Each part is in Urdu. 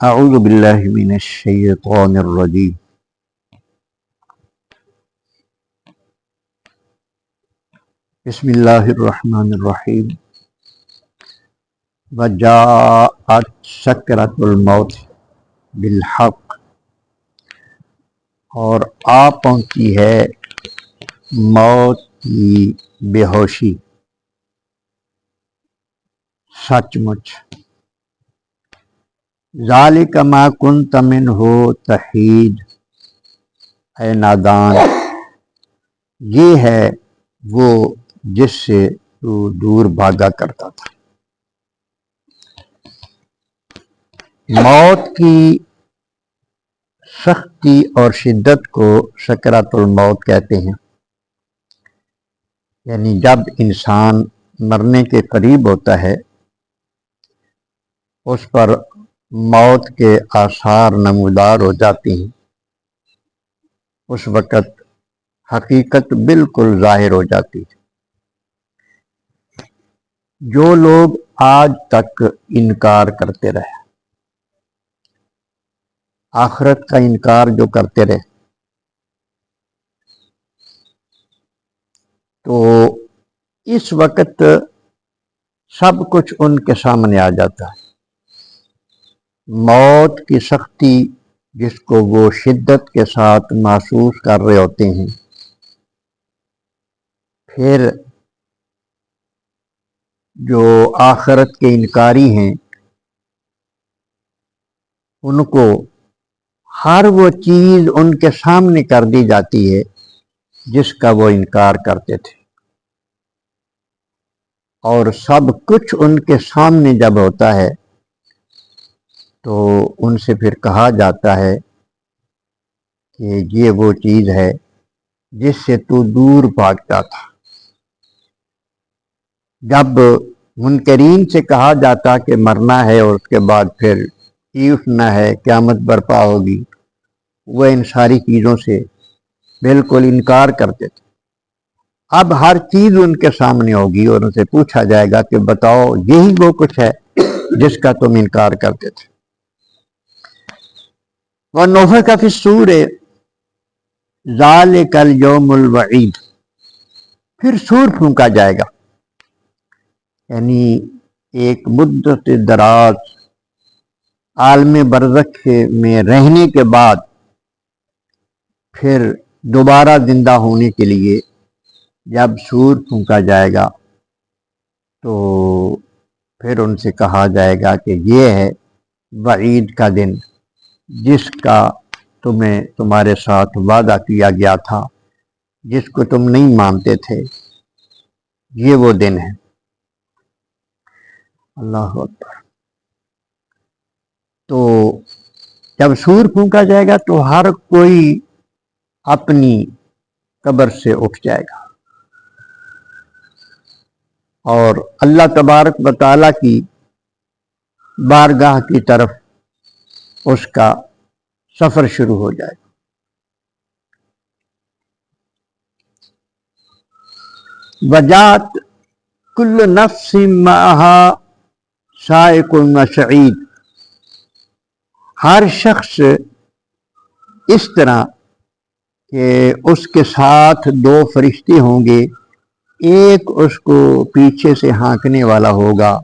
اعوذ باللہ من الشیطان الرجیم بسم اللہ الرحمن الرحیم وجاءت سکرۃ الموت بالحق، اور آ پہنچی ہے موت کی بے ہوشی سچ مچ۔ ذالک ما کنت منہ تحید، اے نادان یہ ہے وہ جس سے تو دور بھاگا کرتا تھا۔ موت کی سختی اور شدت کو سکرات الموت کہتے ہیں، یعنی جب انسان مرنے کے قریب ہوتا ہے اس پر موت کے آثار نمودار ہو جاتے ہیں، اس وقت حقیقت بالکل ظاہر ہو جاتی ہے۔ جو لوگ آج تک انکار کرتے رہے، آخرت کا انکار جو کرتے رہے، تو اس وقت سب کچھ ان کے سامنے آ جاتا ہے۔ موت کی سختی جس کو وہ شدت کے ساتھ محسوس کر رہے ہوتے ہیں، پھر جو آخرت کے انکاری ہیں ان کو ہر وہ چیز ان کے سامنے کر دی جاتی ہے جس کا وہ انکار کرتے تھے، اور سب کچھ ان کے سامنے جب ہوتا ہے تو ان سے پھر کہا جاتا ہے کہ یہ وہ چیز ہے جس سے تو دور بھاگتا تھا۔ جب منکرین سے کہا جاتا کہ مرنا ہے اور اس کے بعد پھر اٹھنا ہے، قیامت برپا ہوگی، وہ ان ساری چیزوں سے بالکل انکار کرتے تھے۔ اب ہر چیز ان کے سامنے ہوگی اور ان سے پوچھا جائے گا کہ بتاؤ یہی وہ کچھ ہے جس کا تم انکار کرتے تھے۔ وَنُفِخَ فِی الصُّورِ ذَلِکَ الْیَوْمُ الْوَعِیدُ، پھر سور پھونکا جائے گا، یعنی ایک مدت دراز عالم برزخ میں رہنے کے بعد پھر دوبارہ زندہ ہونے کے لیے جب سور پھونکا جائے گا تو پھر ان سے کہا جائے گا کہ یہ ہے وعید کا دن جس کا تمہیں تمہارے ساتھ وعدہ کیا گیا تھا، جس کو تم نہیں مانتے تھے، یہ وہ دن ہے۔ اللہ اکبر۔ تو جب سور پھونکا جائے گا تو ہر کوئی اپنی قبر سے اٹھ جائے گا اور اللہ تبارک و تعالیٰ کی بارگاہ کی طرف اس کا سفر شروع ہو جائے گا۔ وجات کل نفس معہا سائق و شعید، ہر شخص اس طرح کہ اس کے ساتھ دو فرشتے ہوں گے، ایک اس کو پیچھے سے ہانکنے والا ہوگا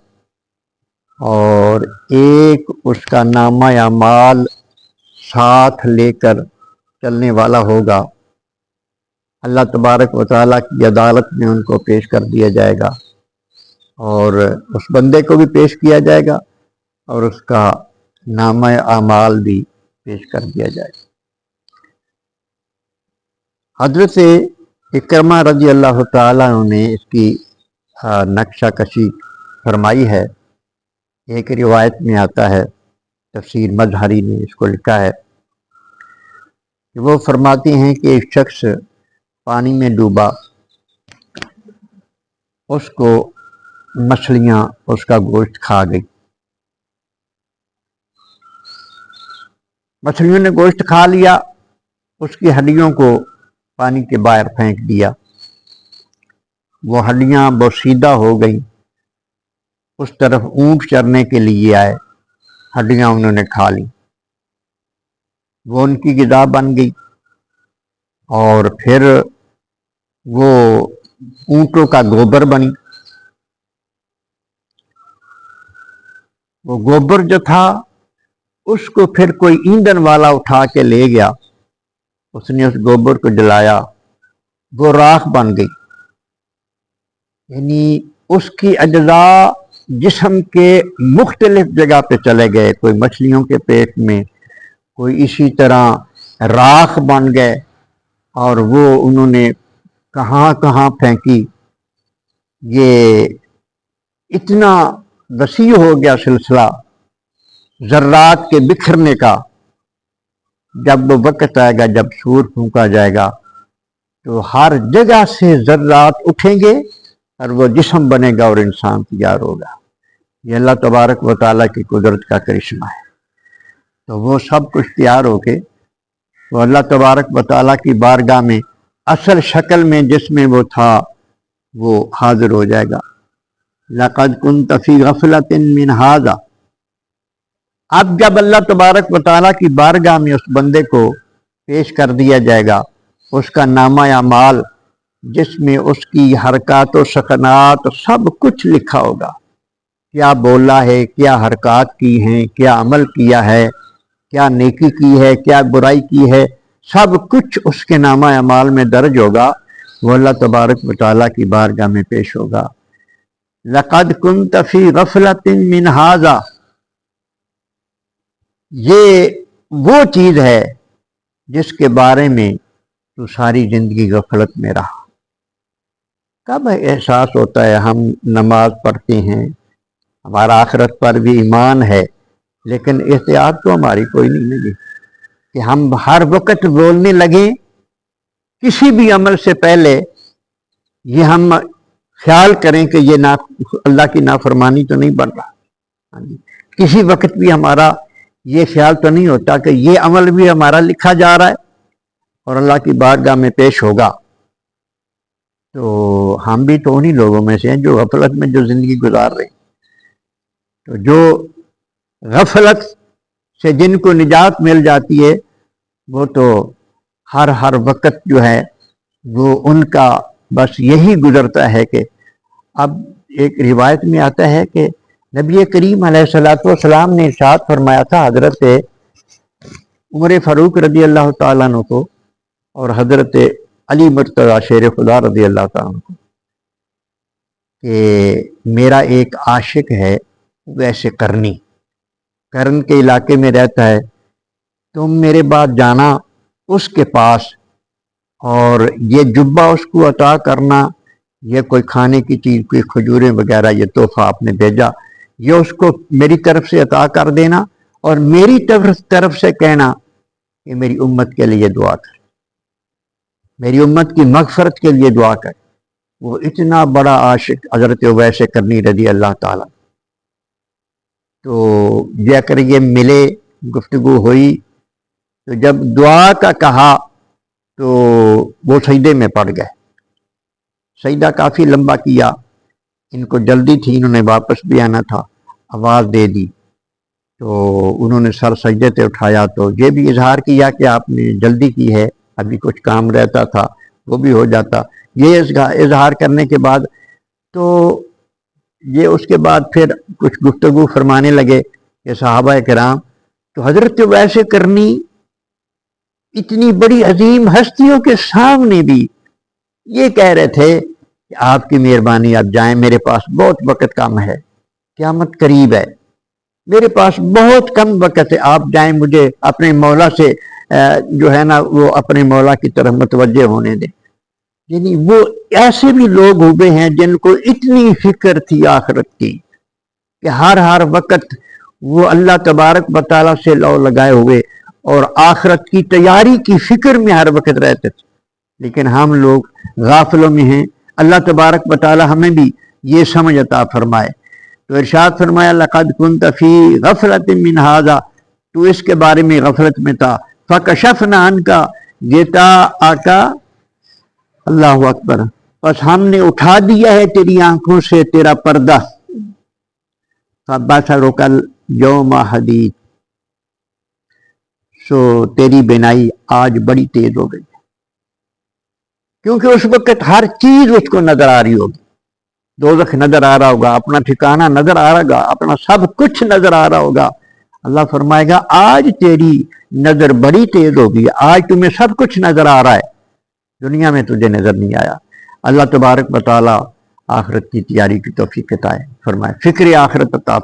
اور ایک اس کا نامہ اعمال ساتھ لے کر چلنے والا ہوگا۔ اللہ تبارک و تعالیٰ کی عدالت میں ان کو پیش کر دیا جائے گا اور اس بندے کو بھی پیش کیا جائے گا اور اس کا نامہ اعمال بھی پیش کر دیا جائے گا۔ حضرت اکرمہ رضی اللہ تعالیٰ نے اس کی نقشہ کشی فرمائی ہے۔ ایک روایت میں آتا ہے، تفسیر مظہری نے اس کو لکھا ہے کہ وہ فرماتے ہیں کہ ایک شخص پانی میں ڈوبا، اس کو مچھلیاں اس کا گوشت کھا گئی، مچھلیوں نے گوشت کھا لیا، اس کی ہڈیوں کو پانی کے باہر پھینک دیا، وہ ہڈیاں بوسیدہ ہو گئیں، اس طرف اونٹ چرنے کے لیے آئے، ہڈیاں انہوں نے کھا لی، وہ ان کی غذا بن گئی، اور پھر وہ اونٹوں کا گوبر بنی۔ وہ گوبر جو تھا اس کو پھر کوئی ایندھن والا اٹھا کے لے گیا، اس نے اس گوبر کو جلایا، وہ راکھ بن گئی۔ یعنی اس کی اجزاء جسم کے مختلف جگہ پہ چلے گئے، کوئی مچھلیوں کے پیٹ میں، کوئی اسی طرح راکھ بن گئے، اور وہ انہوں نے کہاں کہاں پھینکی۔ یہ اتنا وسیع ہو گیا سلسلہ ذرات کے بکھرنے کا۔ جب وہ وقت آئے گا جب سور پھونکا جائے گا تو ہر جگہ سے ذرات اٹھیں گے اور وہ جسم بنے گا اور انسان تیار ہوگا۔ یہ اللہ تبارک و تعالیٰ کی قدرت کا کرشمہ ہے۔ تو وہ سب کچھ تیار ہو کے وہ اللہ تبارک و تعالیٰ کی بارگاہ میں اصل شکل میں جس میں وہ تھا وہ حاضر ہو جائے گا۔ لَقَدْ كُنْتَ فِي غَفْلَةٍ مِّنْ هَذَا۔ اب جب اللہ تبارک و تعالیٰ کی بارگاہ میں اس بندے کو پیش کر دیا جائے گا، اس کا نامہ اعمال جس میں اس کی حرکات و سکنات سب کچھ لکھا ہوگا، کیا بولا ہے، کیا حرکات کی ہیں، کیا عمل کیا ہے، کیا نیکی کی ہے، کیا برائی کی ہے، سب کچھ اس کے نامہ اعمال میں درج ہوگا۔ وہ اللہ تبارک و تعالیٰ کی بارگاہ میں پیش ہوگا۔ لَقَدْ كُنْتَ فِي غَفْلَةٍ مِّنْ هَذَا، یہ وہ چیز ہے جس کے بارے میں تو ساری زندگی غفلت میں رہا۔ کب احساس ہوتا ہے ہم نماز پڑھتے ہیں، ہمارا آخرت پر بھی ایمان ہے، لیکن احتیاط تو ہماری کوئی نہیں لگی کہ ہم ہر وقت بولنے لگیں کسی بھی عمل سے پہلے یہ ہم خیال کریں کہ یہ اللہ کی نافرمانی تو نہیں بن رہا۔ کسی وقت بھی ہمارا یہ خیال تو نہیں ہوتا کہ یہ عمل بھی ہمارا لکھا جا رہا ہے اور اللہ کی بارگاہ میں پیش ہوگا۔ تو ہم بھی تو انہی لوگوں میں سے ہیں جو غفلت میں جو زندگی گزار رہے ہیں۔ تو جو غفلت سے جن کو نجات مل جاتی ہے وہ تو ہر وقت جو ہے وہ ان کا بس یہی گزرتا ہے کہ اب ایک روایت میں آتا ہے کہ نبی کریم علیہ السلام نے ارشاد فرمایا تھا حضرت عمر فاروق رضی اللہ تعالیٰ عنہ کو اور حضرت علی مرتضیٰ شیر خدا رضی اللہ تعالیٰ عنہ کو کہ میرا ایک عاشق ہے ویسے کرن کے علاقے میں رہتا ہے، تم میرے بعد جانا اس کے پاس اور یہ جبہ اس کو عطا کرنا، یہ کوئی کھانے کی چیز، کوئی کھجوریں وغیرہ یہ تحفہ آپ نے بھیجا، یہ اس کو میری طرف سے عطا کر دینا اور میری طرف سے کہنا کہ میری امت کے لیے دعا کر، میری امت کی مغفرت کے لیے دعا کر۔ وہ اتنا بڑا عاشق حضرت اویس کرنی رضی اللہ تعالیٰ۔ تو جا کر یہ ملے، گفتگو ہوئی، تو جب دعا کا کہا تو وہ سجدے میں پڑ گئے، سجدہ کافی لمبا کیا، ان کو جلدی تھی، انہوں نے واپس بھی آنا تھا، آواز دے دی تو انہوں نے سر سجدے سے اٹھایا تو یہ بھی اظہار کیا کہ آپ نے جلدی کی ہے، ابھی کچھ کام رہتا تھا وہ بھی ہو جاتا۔ یہ اظہار کرنے کے بعد تو یہ اس کے بعد پھر کچھ گفتگو فرمانے لگے کہ صحابہ کرام تو حضرت ویسے کرنی اتنی بڑی عظیم ہستیوں کے سامنے بھی یہ کہہ رہے تھے کہ آپ کی مہربانی آپ جائیں، میرے پاس بہت وقت کم ہے، قیامت قریب ہے، میرے پاس بہت کم وقت ہے، آپ جائیں، مجھے اپنے مولا سے جو ہے نا وہ اپنے مولا کی طرف متوجہ ہونے دیں۔ یعنی وہ ایسے بھی لوگ ہوئے ہیں جن کو اتنی فکر تھی آخرت کی کہ ہر وقت وہ اللہ تبارک و تعالیٰ سے لو لگائے ہوئے اور آخرت کی تیاری کی فکر میں ہر وقت رہتے تھے، لیکن ہم لوگ غافلوں میں ہیں۔ اللہ تبارک و تعالیٰ ہمیں بھی یہ سمجھ عطا فرمائے۔ تو ارشاد فرمایا لقد كنت في غفلة من هذا، تو اس کے بارے میں غفلت میں تھا، فکشفنا عنك گیتا آقا اللہ اکبر، بس ہم نے اٹھا دیا ہے تیری آنکھوں سے تیرا پردہ، فبصرك یوم حدید، سو تیری بینائی آج بڑی تیز ہو گئی، کیونکہ اس وقت ہر چیز اس کو نظر آ رہی ہوگی، دوزخ نظر آ رہا ہوگا، اپنا ٹھکانہ نظر آ رہا ہوگا، اپنا سب کچھ نظر آ رہا ہوگا۔ اللہ فرمائے گا آج تیری نظر بڑی تیز ہوگی، آج تمہیں سب کچھ نظر آ رہا ہے، دنیا میں تجھے نظر نہیں آیا۔ اللہ تبارک و تعالی آخرت کی تیاری کی توفیق عطا فرمائے، فکر آخرت عطا